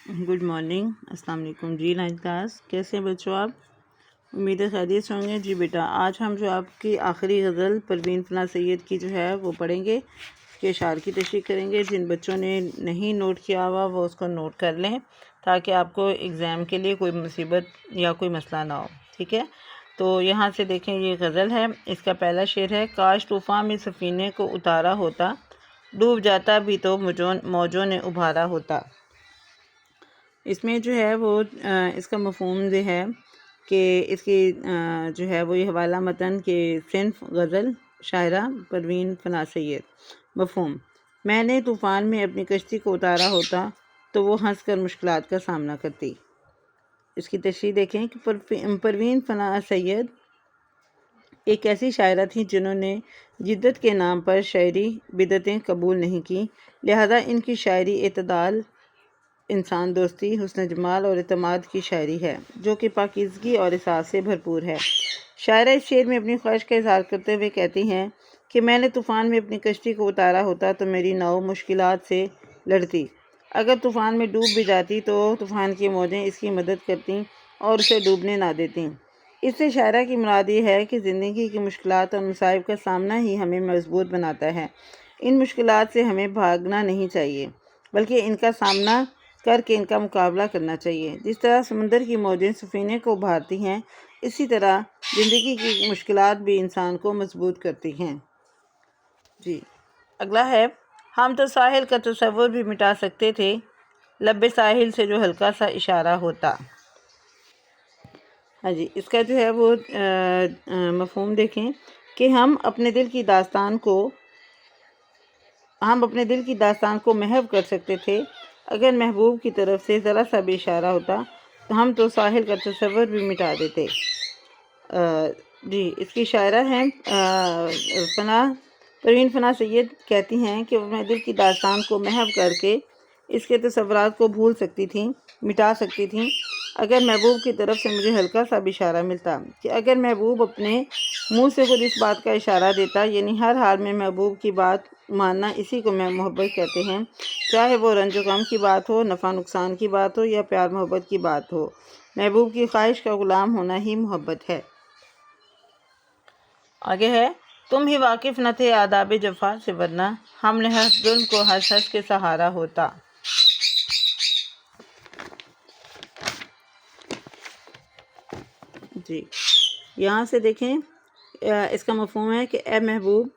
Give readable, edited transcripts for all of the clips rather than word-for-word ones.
Good morning, अस्सलाम वालेकुम जी। 9th class, कैसे हैं बच्चों आप? उम्मीद है खैरियत से होंगे जी। बेटा, आज हम जो आपकी आखिरी गज़ल परवीन फना सैयद की जो है वो पढ़ेंगे, उसके अशार की तशरीह करेंगे। जिन बच्चों ने नहीं नोट किया हुआ वो उसको नोट कर लें ताकि आपको एग्ज़ाम के लिए कोई मुसीबत या कोई मसला ना हो। ठीक है, तो यहाँ से देखें, ये गज़ल है। इसका पहला शेर है, काश तूफ़ान में सफ़ीने को उतारा होता, डूब जाता भी तो मौजों ने उभारा होता। इसमें जो है वो इसका मफ़हूम ये है कि इसकी जो है वो ये हवाला मतन के सिन्फ गज़ल शायरा परवीन फना सैयद। मफ़हूम, मैंने तूफ़ान में अपनी कश्ती को उतारा होता तो वो हंस कर मुश्किलात का सामना करती। इसकी तशरीह देखें कि परवीन फना सैयद एक ऐसी शायरा थी जिन्होंने जिद्दत के नाम पर शायरी बिदतें कबूल नहीं की, लिहाजा इनकी शायरी एतदाल, इंसान दोस्ती, हुस्न जमाल और इत्मीनान की शायरी है जो कि पाकीज़गी और एहसास से भरपूर है। शायरा इस शेर में अपनी ख्वाहिश का इज़हार करते हुए कहती हैं कि मैंने तूफ़ान में अपनी कश्ती को उतारा होता तो मेरी नाव मुश्किलात से लड़ती। अगर तूफ़ान में डूब भी जाती तो तूफ़ान की मौजें इसकी मदद करती और उसे डूबने ना देती। इससे शायरा की मुराद ये है कि ज़िंदगी की मुश्किलात और मसाइब का सामना ही हमें मजबूत बनाता है। इन मुश्किलात से हमें भागना नहीं चाहिए बल्कि इनका सामना करके इनका मुकाबला करना चाहिए। जिस तरह समुंदर की मौजें सफ़ीने को उभारती हैं, इसी तरह ज़िंदगी की मुश्किलात भी इंसान को मजबूत करती हैं। जी, अगला है, हम तो साहिल का तसव्वुर भी मिटा सकते थे, लब्बे साहिल से जो हल्का सा इशारा होता। हाँ जी, इसका जो है वो मफ़हूम देखें कि हम अपने दिल की दास्तान को महव कर सकते थे अगर महबूब की तरफ से ज़रा सा भी इशारा होता तो हम तो साहिल का तसव्वुर भी मिटा देते। जी, इसकी शायरा हैं परवीन फना सैयद कहती हैं कि मैं दिल की दास्तान को महव करके इसके तसव्वुरात को भूल सकती थी, मिटा सकती थी अगर महबूब की तरफ से मुझे हल्का सा भी इशारा मिलता। कि अगर महबूब अपने मुंह से खुद इस बात का इशारा देता, यानी हर हाल में महबूब की बात मानना, इसी को मैं मोहब्बत कहते हैं। चाहे वो रंजो गम की बात हो, नफ़ा नुकसान की बात हो या प्यार मोहब्बत की बात हो, महबूब की ख्वाहिश का गुलाम होना ही मोहब्बत है। आगे है, तुम ही वाकिफ़ न थे आदाब जफ़ा से, वरना हमने हर जुल्म को हंस हंस के सहारा होता। जी, यहाँ से देखें, इसका मफ़हूम है कि ए महबूब,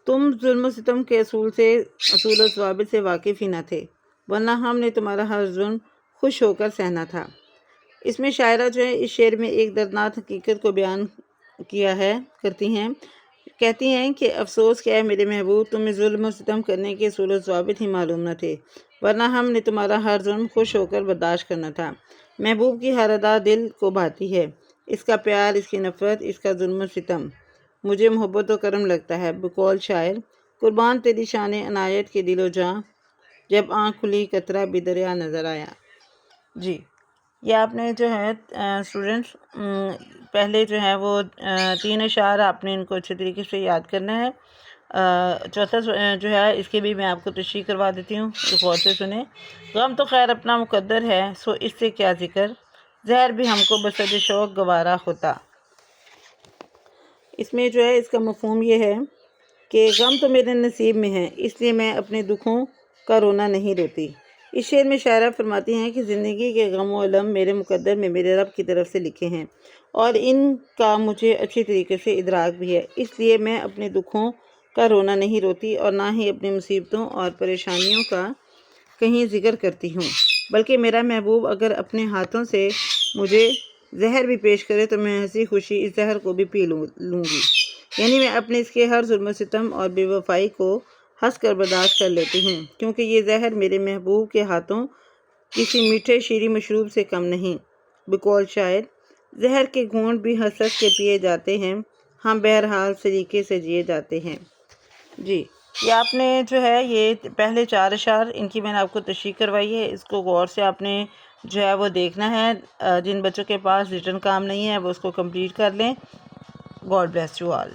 तुम जुल्म सितम के असूल व ज़वाबित से वाकिफ़ ही न थे, वरना हमने तुम्हारा हर जुल्म खुश होकर सहना था। इसमें शायरा जो है इस शेर में एक दर्दनाक हकीकत को बयान करती हैं। कहती हैं कि अफसोस क्या है मेरे महबूब, तुम्हें जुल्म सितम करने के असूल व ज़वाबित ही मालूम न थे, वरना हमने तुम्हारा हर जुल्म खुश होकर बर्दाश्त करना था। महबूब की हर अदा दिल को भाती है, इसका प्यार, इसकी नफ़रत, इसका जुल्म सितम मुझे मोहब्बत व करम लगता है। बकौल शायर, कुर्बान तेरी शान अनायत के दिलो जाँ, जब आँख खुली कतरा भी दरिया नज़र आया। जी, ये आपने जो है स्टूडेंट्स पहले जो है वो 3 अशार आपने इनको अच्छे तरीके से याद करना है। चौथा जो है इसकी भी मैं आपको तशरीह करवा देती हूँ, तो गौर से सुने। गम तो खैर अपना मुकद्दर है, सो इससे क्या ज़िक्र, ज़हर भी हमको बसद शौक़ गवारा होता। इसमें जो है इसका मफ़हूम ये है कि गम तो मेरे नसीब में है, इसलिए मैं अपने दुखों का रोना नहीं रोती। इस शेर में शायरा फरमाती हैं कि ज़िंदगी के गम व अलम मेरे मुकद्दर में मेरे रब की तरफ से लिखे हैं और इनका मुझे अच्छी तरीके से इदराक भी है, इसलिए मैं अपने दुखों का रोना नहीं रोती और ना ही अपनी मुसीबतों और परेशानियों का कहीं ज़िक्र करती हूँ। बल्कि मेरा महबूब अगर अपने हाथों से मुझे जहर भी पेश करे तो मैं हंसी खुशी इस जहर को भी पी लूँगी, यानी मैं अपने इसके हर जुल्म सितम और बेवफाई को हंस कर बर्दाश्त कर लेती हूँ, क्योंकि ये जहर मेरे महबूब के हाथों किसी मीठे शीरी मशरूब से कम नहीं। बकौल शायर, जहर के घूंट भी हंस हंस के पिए जाते हैं, हम बहरहाल सलीके से जिए जाते हैं। जी, ये आपने जो है ये पहले 4 अशार इनकी मैंने आपको तशरीह करवाई है, इसको गौर से आपने जो है वो देखना है। जिन बच्चों के पास रिटन काम नहीं है वो उसको कंप्लीट कर लें। God bless you all.